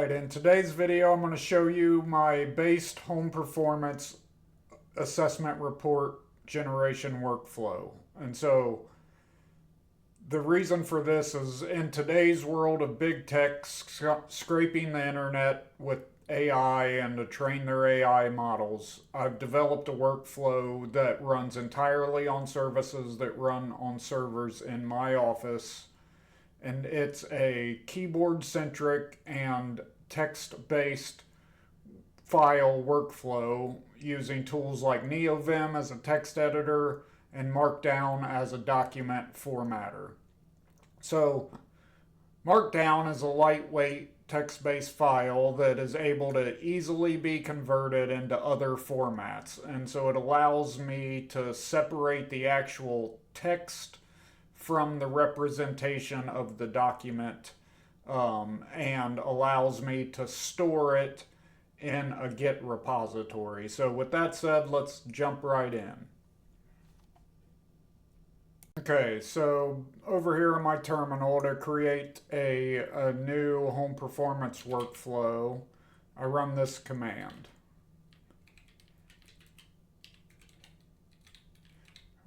Alright, in today's video I'm going to show you my based home performance assessment report generation workflow. And so the reason for this is in today's world of big tech scraping the internet with AI and to train their AI models, I've developed a workflow that runs entirely on services that run on servers in my office. And it's a keyboard centric and text based file workflow using tools like NeoVim as a text editor and Markdown as a document formatter. So, Markdown is a lightweight text based file that is able to easily be converted into other formats. And so it allows me to separate the actual text from the representation of the document and allows me to store it in a Git repository. So with that said, let's jump right in. Okay, so over here in my terminal, to create a new home performance workflow, I run this command.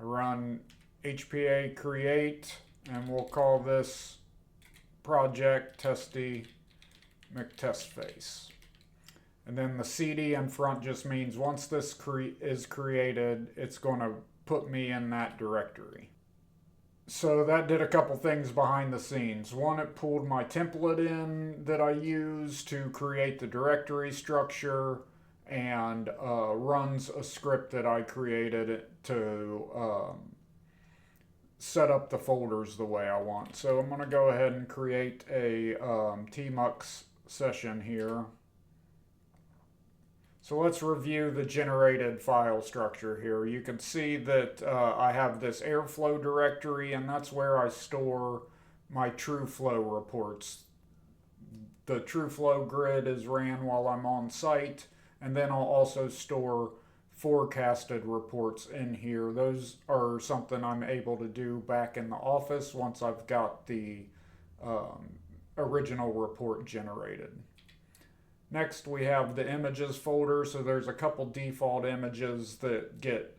I run HPA create, and we'll call this project testy McTestface. And then the CD in front just means once this is created, it's going to put me in that directory. So that did a couple things behind the scenes. One, it pulled my template in that I use to create the directory structure and runs a script that I created to set up the folders the way I want. So I'm going to go ahead and create a tmux session here. So let's review the generated file structure here. You can see that I have this airflow directory, and that's where I store my TrueFlow reports. The TrueFlow grid is ran while I'm on site, and then I'll also store forecasted reports in here. Those are something I'm able to do back in the office once I've got the original report generated. Next, we have the images folder. So there's a couple default images that get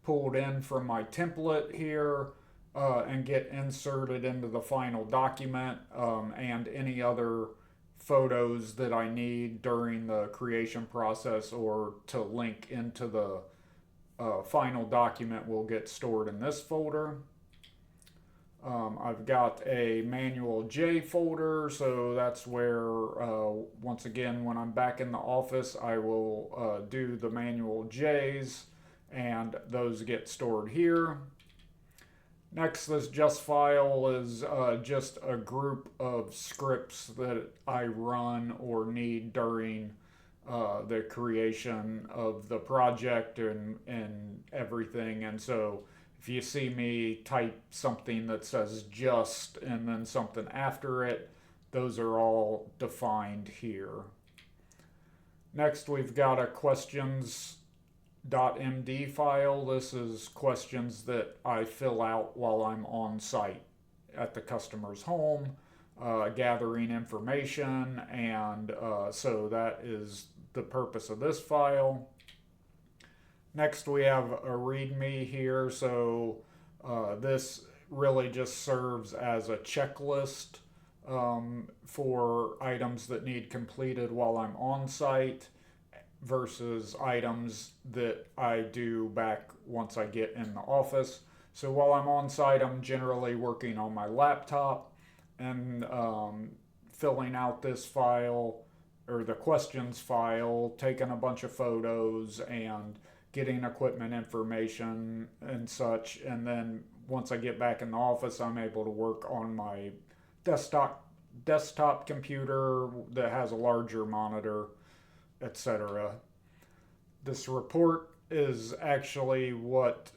pulled in from my template here and get inserted into the final document, and any other photos that I need during the creation process or to link into the final document will get stored in this folder. I've got a manual J folder, so that's where, once again, when I'm back in the office, I will do the manual J's, and those get stored here. Next, this just file is just a group of scripts that I run or need during the creation of the project and everything. And so if you see me type something that says just and then something after it, those are all defined here. Next, we've got a questions.md file. This is questions that I fill out while I'm on site at the customer's home, gathering information, and so that is the purpose of this file. Next, we have a README here, so this really just serves as a checklist for items that need completed while I'm on site versus items that I do back once I get in the office. So while I'm on site, I'm generally working on my laptop and filling out this file or the questions file, taking a bunch of photos and getting equipment information and such. And then once I get back in the office, I'm able to work on my desktop computer that has a larger monitor, etc. This report is actually what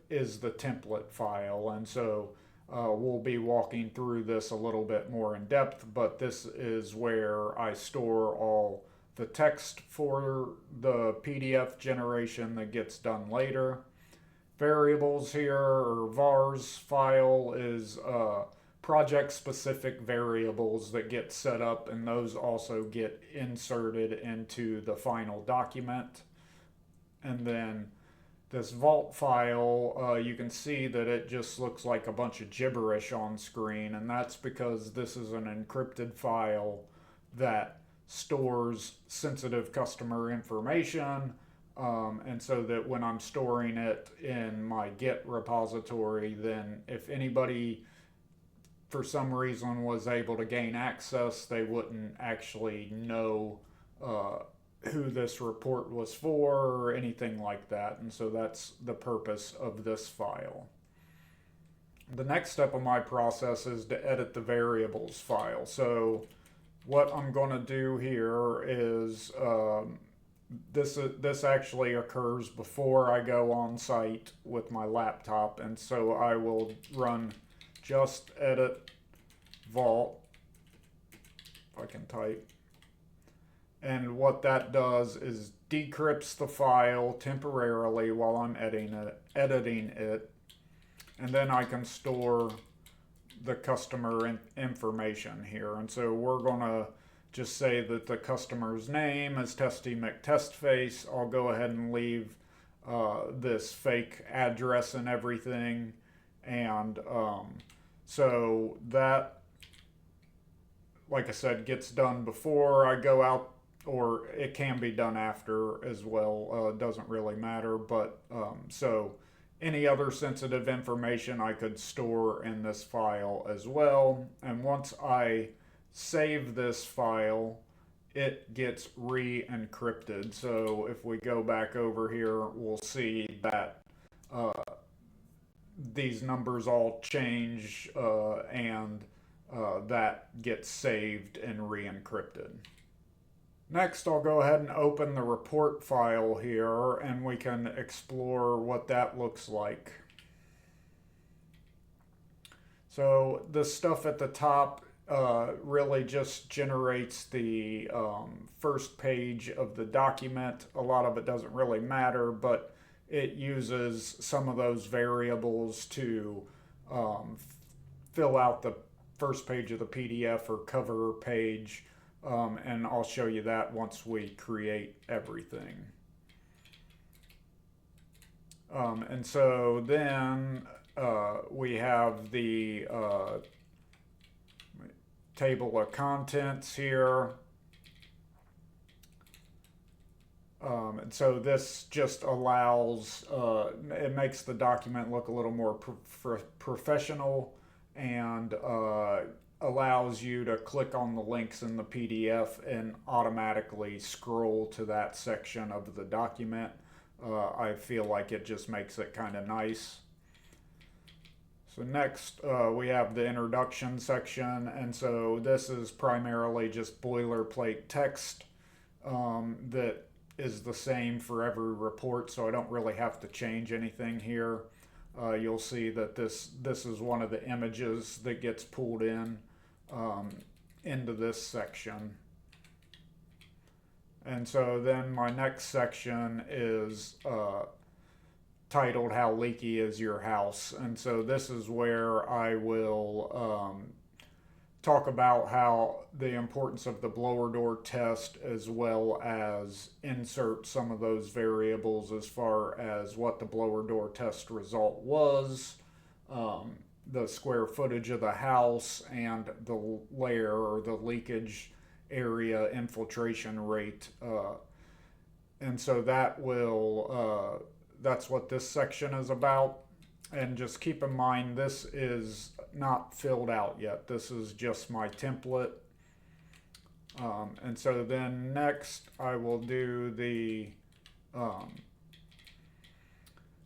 is the template file, and so we'll be walking through this a little bit more in depth, but this is where I store all the text for the PDF generation that gets done later. Variables here, or vars file, is project specific variables that get set up, and those also get inserted into the final document. And then this vault file, you can see that it just looks like a bunch of gibberish on screen, and that's because this is an encrypted file that stores sensitive customer information. And so that when I'm storing it in my Git repository, then if anybody for some reason was able to gain access, they wouldn't actually know uh, who this report was for or anything like that. And so that's the purpose of this file. The next step of my process is to edit the variables file. So what I'm going to do here is this actually occurs before I go on site with my laptop, and so I will run just edit vault, if I can type. And what that does is decrypts the file temporarily while I'm editing it, and then I can store the customer information here. And so we're going to just say that the customer's name is Testy McTestface. I'll go ahead and leave this fake address and everything. And so that, like I said, gets done before I go out, or it can be done after as well. Doesn't really matter. But so any other sensitive information I could store in this file as well. And once I save this file, it gets re-encrypted. So if we go back over here, we'll see that these numbers all change, and that gets saved and re-encrypted. Next, I'll go ahead and open the report file here, and we can explore what that looks like. So the stuff at the top really just generates the first page of the document. A lot of it doesn't really matter, but it uses some of those variables to fill out the first page of the PDF or cover page. And I'll show you that once we create everything. And so then we have the table of contents here. And so this just allows, it makes the document look a little more professional, and allows you to click on the links in the PDF and automatically scroll to that section of the document. I feel like it just makes it kind of nice. So next we have the introduction section, and so this is primarily just boilerplate text that is the same for every report, so I don't really have to change anything here. You'll see that this is one of the images that gets pulled in into this section. And so then my next section is titled How Leaky Is Your House? And so this is where I will talk about how the importance of the blower door test, as well as insert some of those variables as far as what the blower door test result was, the square footage of the house, and the layer or the leakage area infiltration rate. And so that will, that's what this section is about. And just keep in mind, this is not filled out yet. This is just my template. And so then next I will do the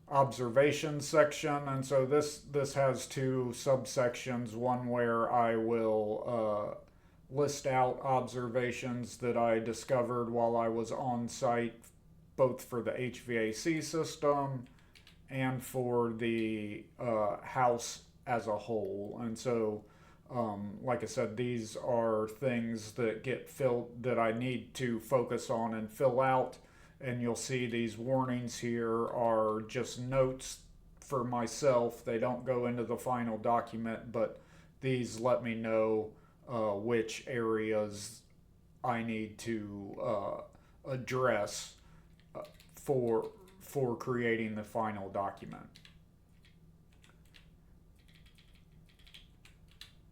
observation section. And so this has two subsections, one where I will list out observations that I discovered while I was on site, both for the HVAC system and for the house as a whole. And so like I said, these are things that get filled, that I need to focus on and fill out. And you'll see these warnings here are just notes for myself. They don't go into the final document, but these let me know which areas I need to address for creating the final document.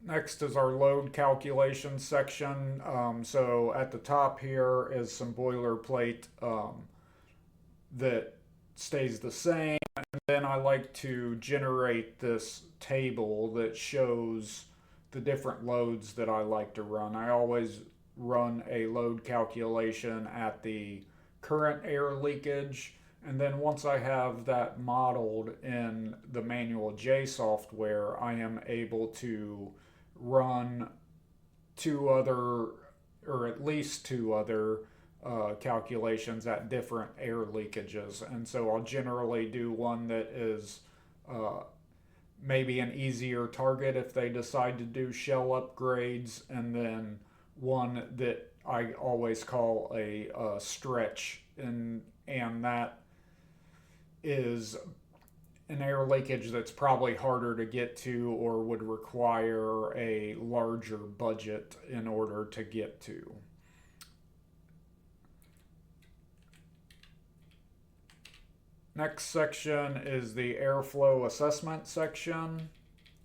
Next is our load calculation section. So at the top here is some boilerplate that stays the same. And then I like to generate this table that shows the different loads that I like to run. I always run a load calculation at the current air leakage, and then once I have that modeled in the Manual J software, I am able to run two other, or at least two other calculations at different air leakages. And so I'll generally do one that is maybe an easier target if they decide to do shell upgrades, and then one that I always call a stretch, and that is an air leakage that's probably harder to get to or would require a larger budget in order to get to. Next section is the airflow assessment section.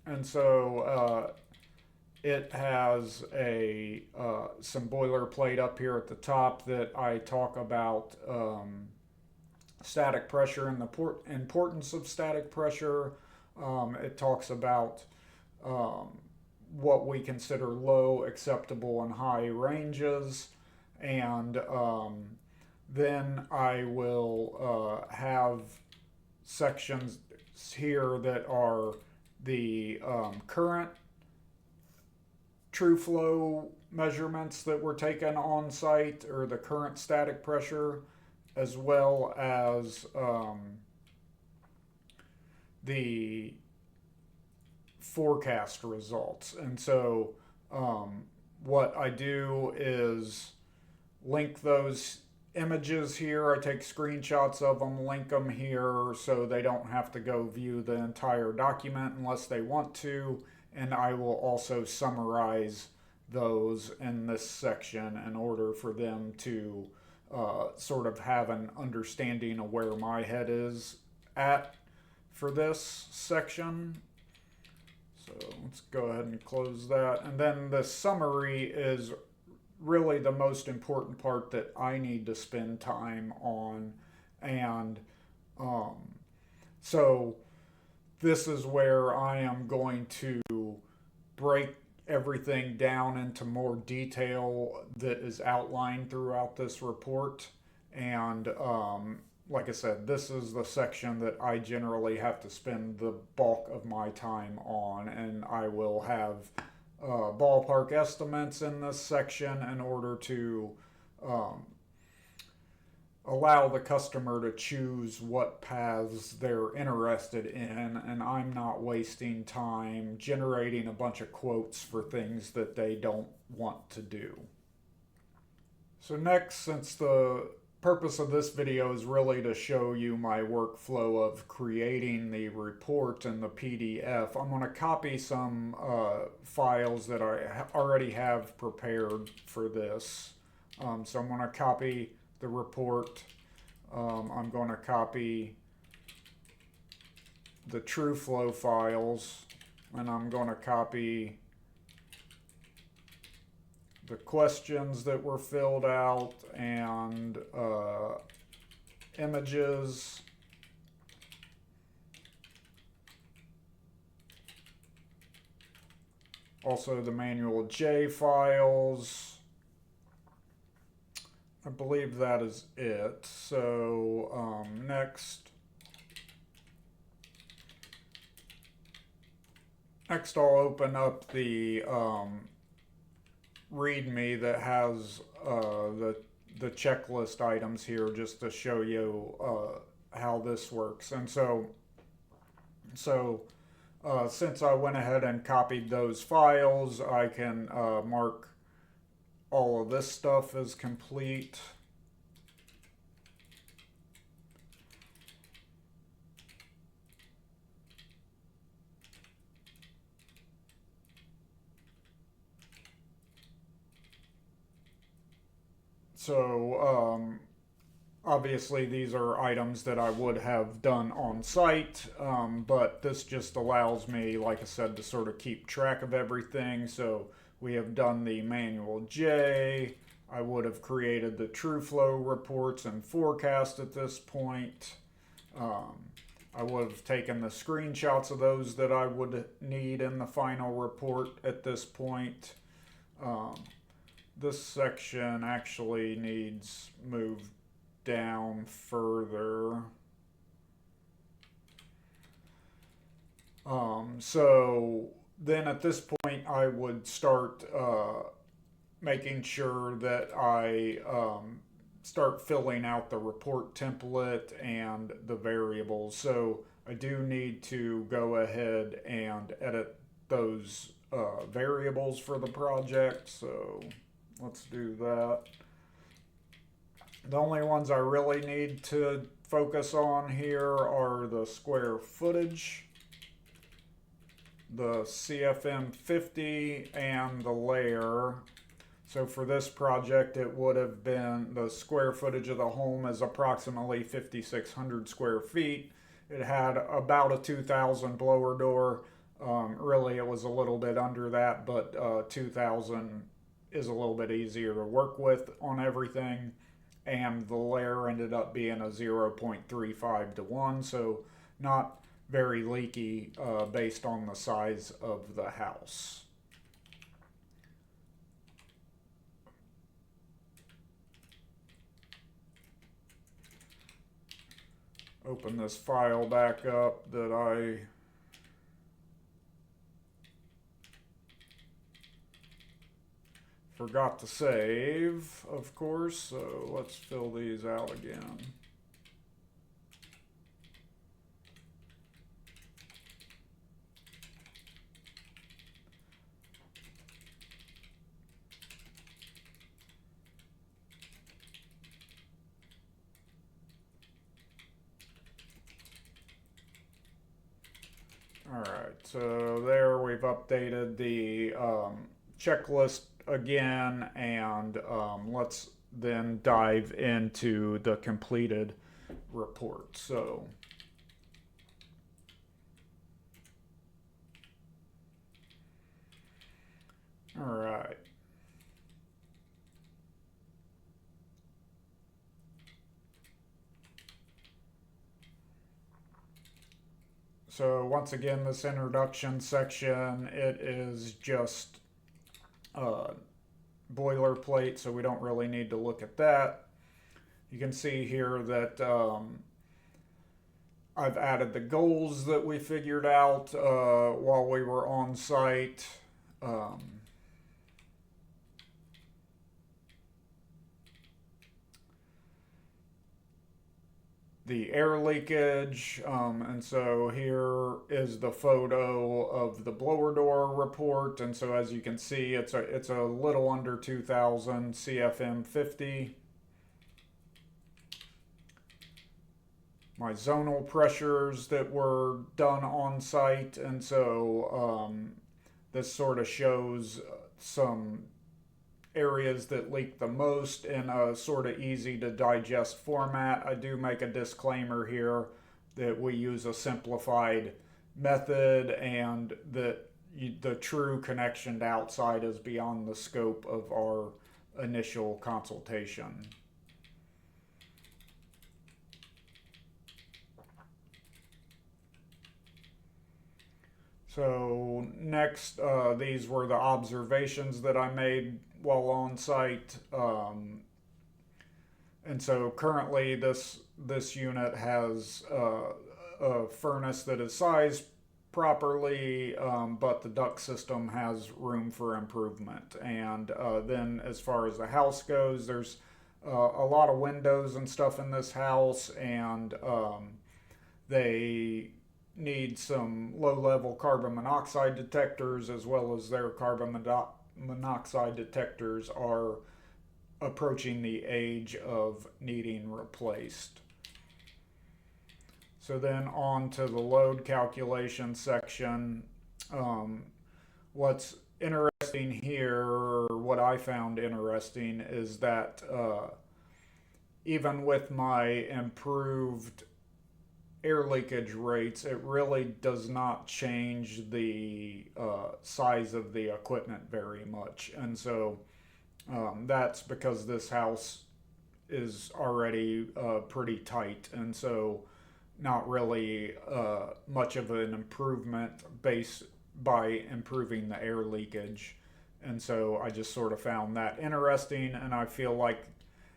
And so it has some boilerplate up here at the top that I talk about static pressure and the importance of static pressure. It talks about what we consider low, acceptable, and high ranges. And then I will have sections here that are the current true flow measurements that were taken on site, or the current static pressure, as well as the forecast results. And so what I do is link those images here. I take screenshots of them, link them here so they don't have to go view the entire document unless they want to. And I will also summarize those in this section in order for them to sort of have an understanding of where my head is at for this section. So let's go ahead and close that. And then the summary is really the most important part that I need to spend time on. And so this is where I am going to break everything down into more detail that is outlined throughout this report. And like I said, this is the section that I generally have to spend the bulk of my time on, and I will have ballpark estimates in this section in order to allow the customer to choose what paths they're interested in, and I'm not wasting time generating a bunch of quotes for things that they don't want to do. So next, since the purpose of this video is really to show you my workflow of creating the report in the PDF, I'm going to copy some files that I already have prepared for this. So I'm going to copy the report. I'm going to copy the true flow files, and I'm going to copy the questions that were filled out and images. Also the Manual J files. I believe that is it. So next I'll open up the README that has the checklist items here, just to show you how this works. And so since I went ahead and copied those files, I can mark all of this stuff as complete. So obviously these are items that I would have done on site, but this just allows me, like I said, to sort of keep track of everything. So we have done the manual J. I would have created the true flow reports and forecast at this point. Um, I would have taken the screenshots of those that I would need in the final report at this point. Um, this section actually needs moved down further. So then at this point, I would start making sure that I start filling out the report template and the variables. So I do need to go ahead and edit those variables for the project. So let's do that. The only ones I really need to focus on here are the square footage, the CFM 50, and the layer. So for this project, it would have been the square footage of the home is approximately 5,600 square feet. It had about a 2,000 blower door. Really, it was a little bit under that, but 2,000 is a little bit easier to work with on everything. And the layer ended up being a 0.35 to 1, so not very leaky based on the size of the house. Open this file back up that I forgot to save, of course, so let's fill these out again. All right, so there we've updated the checklist again, and let's then dive into the completed report. So, all right. So once again, this introduction section, it is just uh, boilerplate, so we don't really need to look at that. You can see here that I've added the goals that we figured out while we were on site. Um, the air leakage, and so here is the photo of the blower door report, and so as you can see, it's a little under 2,000 CFM 50. My zonal pressures that were done on site, and so this sort of shows some areas that leak the most in a sort of easy to digest format. I do make a disclaimer here that we use a simplified method and that the true connection to outside is beyond the scope of our initial consultation. So next, these were the observations that I made while on site. And so currently this unit has a furnace that is sized properly, but the duct system has room for improvement. And then as far as the house goes, there's a lot of windows and stuff in this house, and they need some low-level carbon monoxide detectors, as well as their carbon monoxide detectors are approaching the age of needing replaced. So then on to the load calculation section. What's interesting here, or what I found interesting, is that even with my improved air leakage rates, it really does not change the size of the equipment very much. And so that's because this house is already pretty tight. And so not really much of an improvement based by improving the air leakage. And so I just sort of found that interesting, and I feel like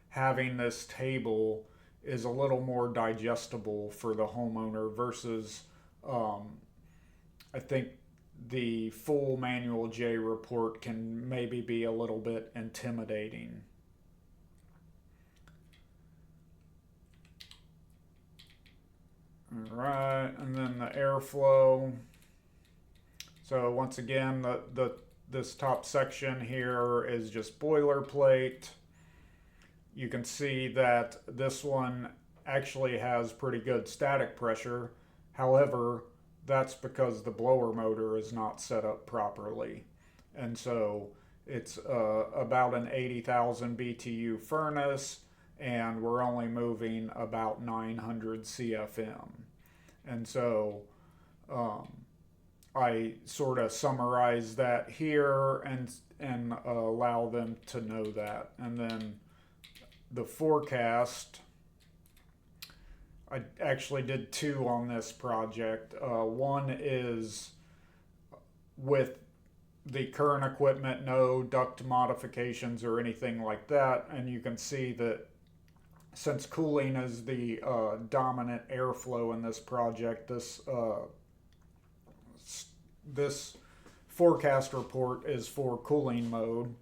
having this table is a little more digestible for the homeowner versus um, I think the full Manual J report can maybe be a little bit intimidating. All right, and then the airflow. So once again, the this top section here is just boilerplate. You can see that this one actually has pretty good static pressure. However, that's because the blower motor is not set up properly. And so it's about an 80,000 BTU furnace, and we're only moving about 900 CFM. And so um, I sort of summarize that here and allow them to know that. And then the forecast, I actually did two on this project. One is with the current equipment, no duct modifications or anything like that. And you can see that since cooling is the dominant airflow in this project, this forecast report is for cooling mode,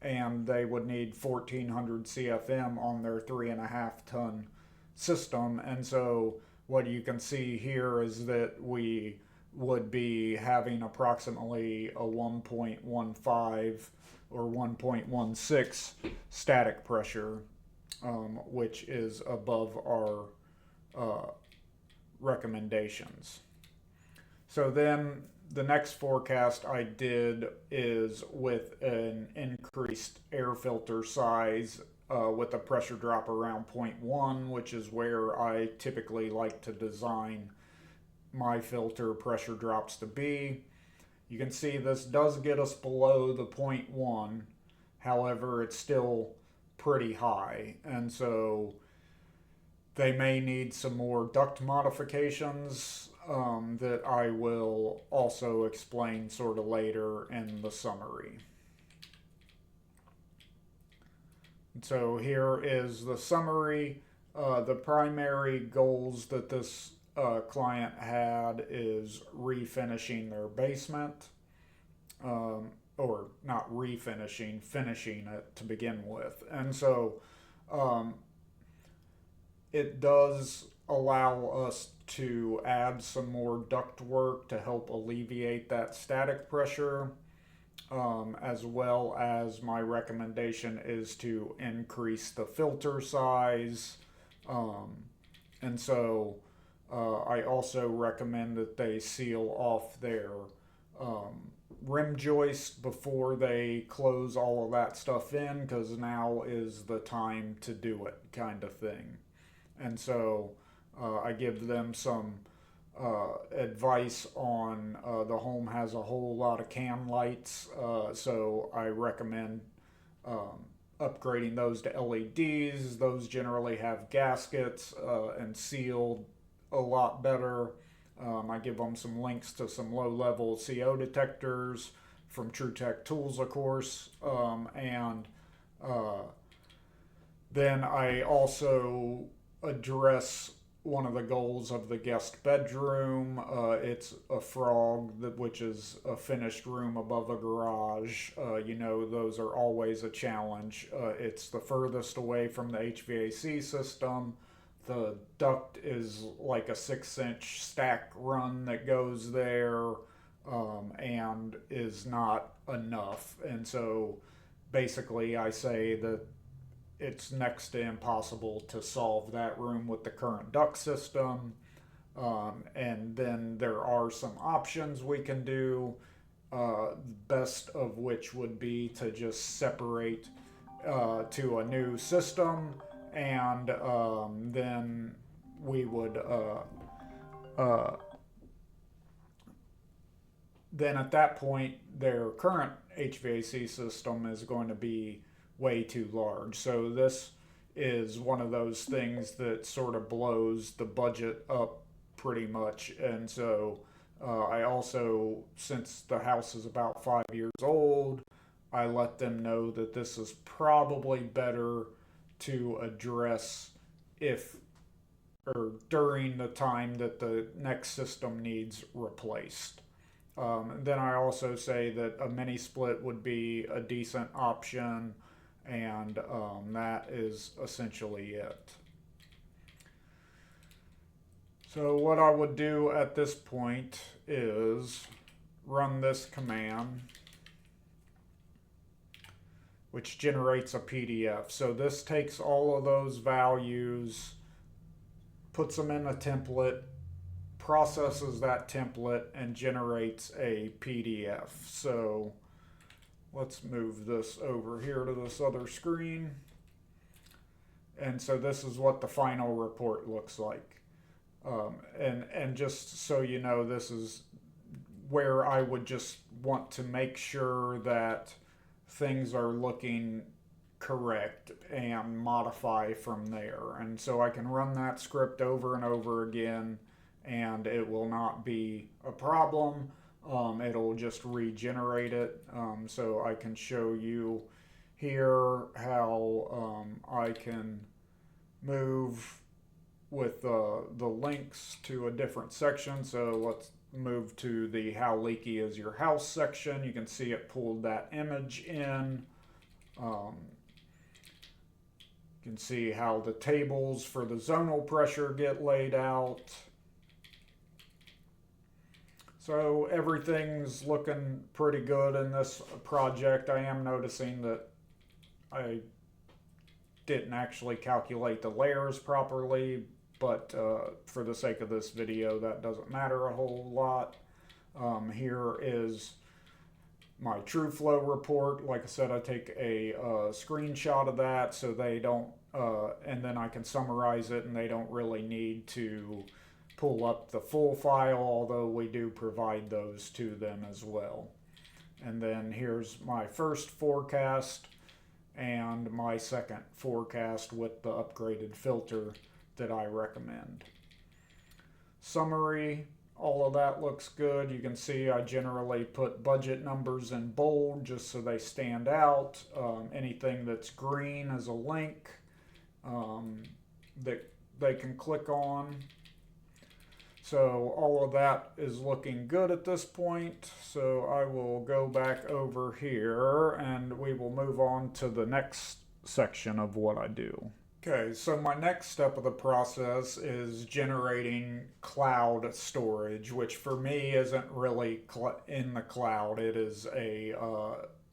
and they would need 1400 CFM on their 3.5 ton system. And so what you can see here is that we would be having approximately a 1.15 or 1.16 static pressure, which is above our recommendations. So then the next forecast I did is with an increased air filter size with a pressure drop around zero point 0.1, which is where I typically like to design my filter pressure drops to be. You can see this does get us below the zero point 0.1. However, it's still pretty high. And so they may need some more duct modifications that I will also explain sort of later in the summary. So here is the summary. The primary goals that this client had is refinishing their basement, or not refinishing, finishing it to begin with. And so um, it does allow us to add some more duct work to help alleviate that static pressure, as well as my recommendation is to increase the filter size. Um, and so I also recommend that they seal off their rim joist before they close all of that stuff in, because now is the time to do it, kind of thing. And so I give them some advice on the home has a whole lot of can lights, so I recommend upgrading those to LEDs. Those generally have gaskets and sealed a lot better. I give them some links to some low level CO detectors from TrueTech Tools, of course, and uh, then I also address one of the goals of the guest bedroom. It's a frog, which is a finished room above a garage. Those are always a challenge. It's the furthest away from the HVAC system. The duct is like a 6-inch stack run that goes there, and is not enough. And so basically, I say that it's next to impossible to solve that room with the current duct system. And then there are some options we can do best of which would be to just separate to a new system, and then we would uh, then at that point their current HVAC system is going to be way too large. So this is one of those things that sort of blows the budget up pretty much. And so I also, since the house is about 5 years old, I let them know that this is probably better to address if or during the time that the next system needs replaced. Then I also say that a mini split would be a decent option, and that is essentially it. So what I would do at this point is run this command, which generates a PDF. So this takes all of those values, puts them in a template, processes that template, and generates a PDF. So let's move this over here to this other screen. And so this is what the final report looks like. And just so you know, this is where I would just want to make sure that things are looking correct and modify from there. And so I can run that script over and over again, and it will not be a problem. It'll just regenerate it. So I can show you here how I can move with the links to a different section. So let's move to the how leaky is your house section. You can see it pulled that image in. You can see how the tables for the zonal pressure get laid out. So everything's looking pretty good in this project. I am noticing that I didn't actually calculate the layers properly, but for the sake of this video, that doesn't matter a whole lot. Here is my true flow report. Like I said, I take a screenshot of that so they don't, and then I can summarize it, and they don't really need to pull up the full file, although we do provide those to them as well. And then here's my first forecast and my second forecast with the upgraded filter that I recommend. Summary, all of that looks good. You can see I generally put budget numbers in bold just so they stand out. Anything that's green is a link that they can click on. So all of that is looking good at this point. So I will go back over here and we will move on to the next section of what I do. Okay, so my next step of the process is generating cloud storage, which for me isn't really in the cloud. It is a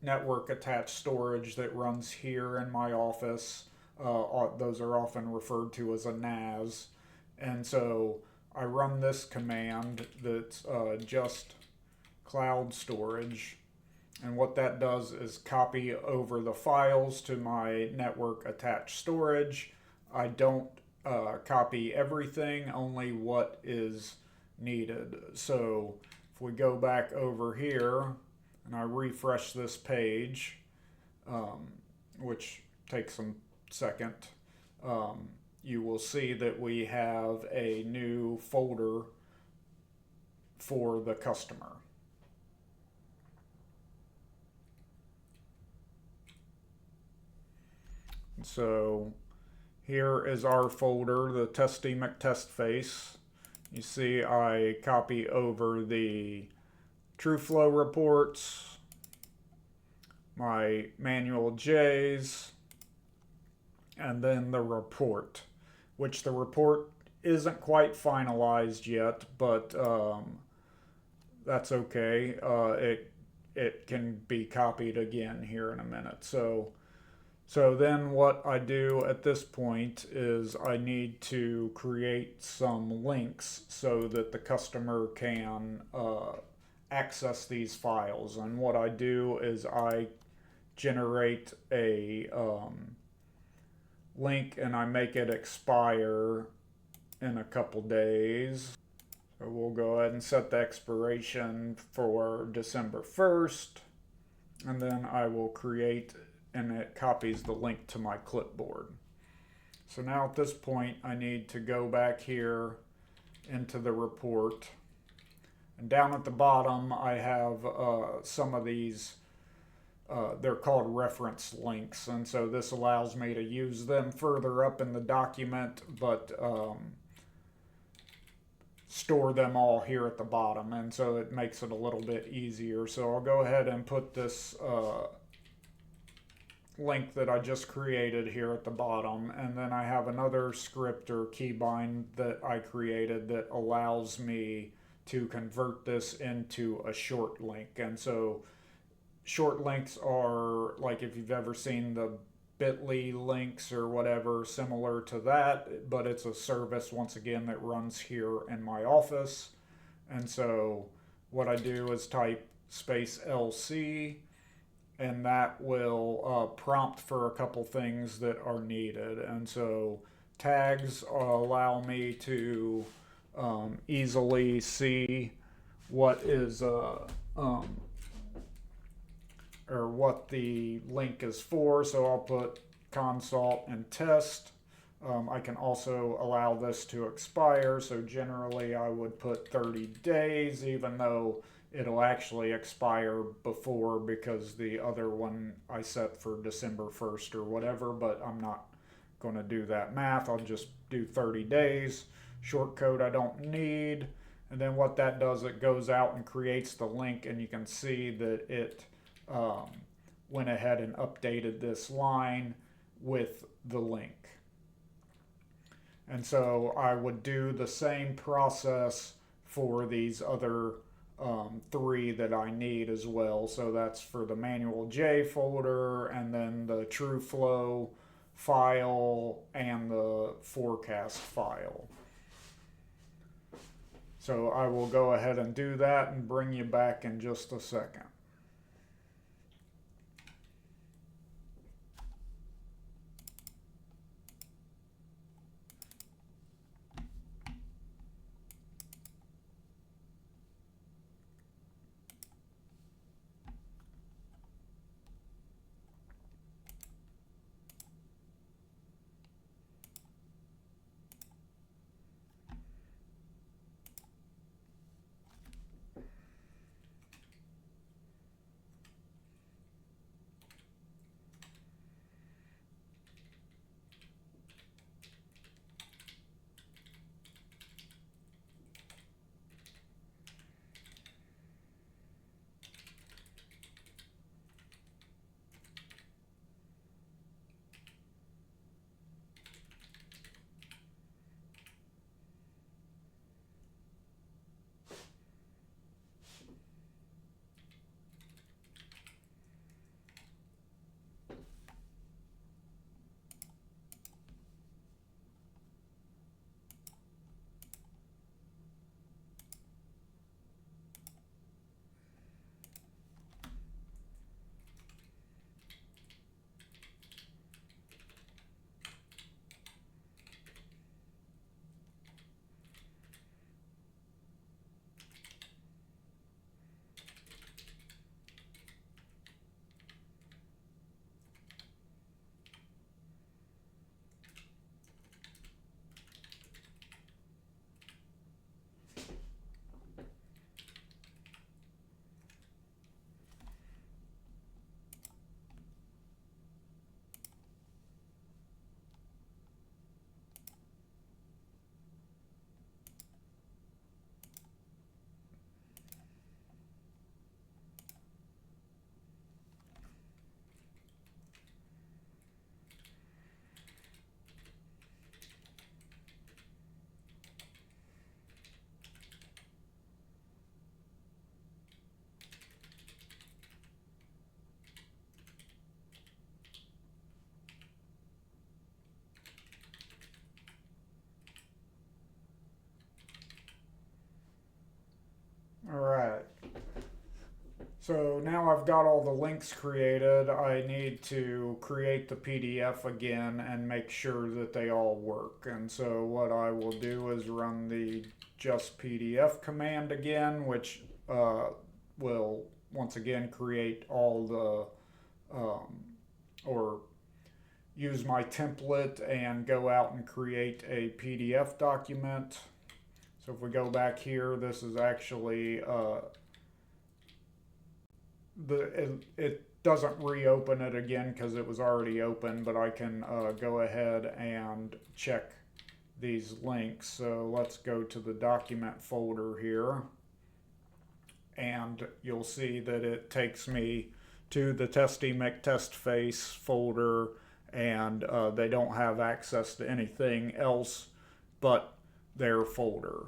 network attached storage that runs here in my office. Those are often referred to as a NAS. And so I run this command that's just cloud storage. And what that does is copy over the files to my network attached storage. I don't copy everything, only what is needed. So if we go back over here and I refresh this page, which takes a second, you will see that we have a new folder for the customer. So here is our folder, the Testy McTestface. You see I copy over the true flow reports, my manual J's, and then the report, which the report isn't quite finalized yet, but that's okay. It can be copied again here in a minute. So then what I do at this point is I need to create some links so that the customer can access these files. And what I do is I generate a link and I make it expire in a couple days. So we'll go ahead and set the expiration for December 1st, and then I will create, and it copies the link to my clipboard. So now at this point I need to go back here into the report, and down at the bottom I have some of these they're called reference links, and so this allows me to use them further up in the document, but store them all here at the bottom, and so it makes it a little bit easier. So I'll go ahead and put this link that I just created here at the bottom, and then I have another script or keybind that I created that allows me to convert this into a short link. And so short links are like, if you've ever seen the bit.ly links or whatever, similar to that, but it's a service once again that runs here in my office. And so what I do is type space LC, and that will prompt for a couple things that are needed. And so tags allow me to easily see what is or what the link is for. So I'll put consult and test. I can also allow this to expire. So generally I would put 30 days, even though it'll actually expire before, because the other one I set for December 1st or whatever, but I'm not going to do that math. I'll just do 30 days. Short code I don't need. And then what that does, it goes out and creates the link, and you can see that it went ahead and updated this line with the link. And so I would do the same process for these other three that I need as well. So that's for the manual J folder, and then the TrueFlow file, and the forecast file. So I will go ahead and do that and bring you back in just a second. So now I've got all the links created. I need to create the PDF again and make sure that they all work. And so what I will do is run the just PDF command again, which will once again create all or use my template and go out and create a PDF document. So if we go back here, this is actually it doesn't reopen it again because it was already open, but I can go ahead and check these links. So let's go to the document folder here, and you'll see that it takes me to the testy McTest face folder, and they don't have access to anything else but their folder.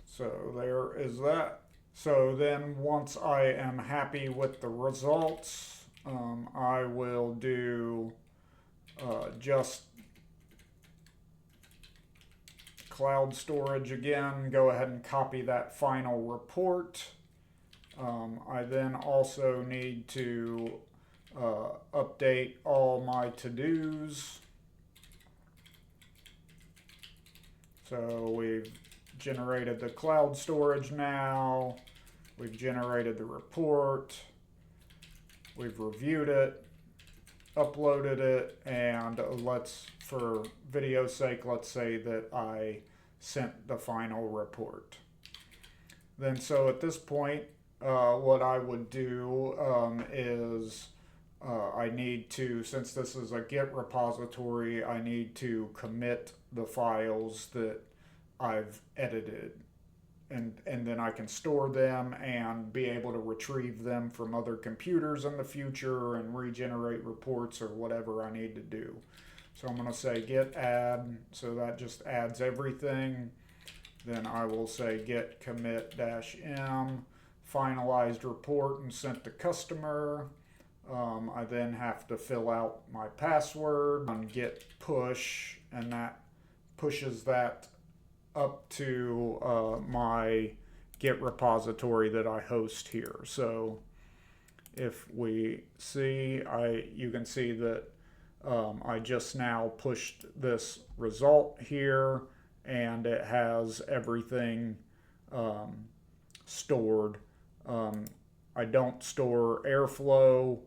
So there is that. So then once I am happy with the results, I will do just cloud storage again, go ahead and copy that final report. I then also need to update all my to-dos. So we've generated the cloud storage now, we've generated the report, we've reviewed it, uploaded it, and for video's sake, let's say that I sent the final report. Then so at this point, what I would do is I need to, since this is a Git repository, I need to commit the files that I've edited, and then I can store them and be able to retrieve them from other computers in the future and regenerate reports or whatever I need to do. So I'm going to say git add, so that just adds everything. Then I will say git commit -m finalized report and sent to customer. I then have to fill out my password on git push, and that pushes that up to my Git repository that I host here. So if we see, you can see that I just now pushed this result here, and it has everything stored. I don't store airflow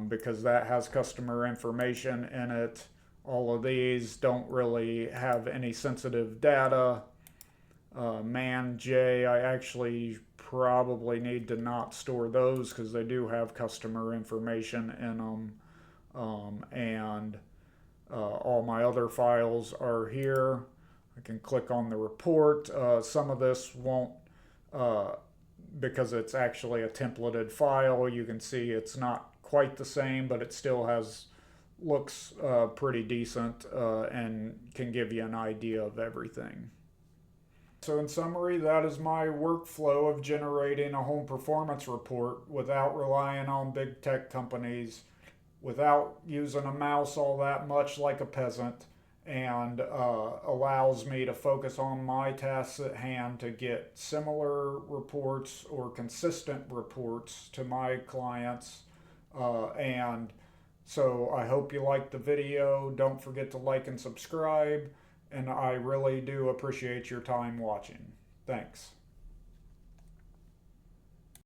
because that has customer information in it. All of these don't really have any sensitive data. Man-J, I actually probably need to not store those because they do have customer information in them. And all my other files are here. I can click on the report. Some of this won't, because it's actually a templated file. You can see it's not quite the same, but it still looks pretty decent and can give you an idea of everything. So in summary, that is my workflow of generating a home performance report without relying on big tech companies, without using a mouse all that much like a peasant, and allows me to focus on my tasks at hand to get similar reports or consistent reports to my clients. And so I hope you liked the video. Don't forget to like and subscribe, and I really do appreciate your time watching. Thanks.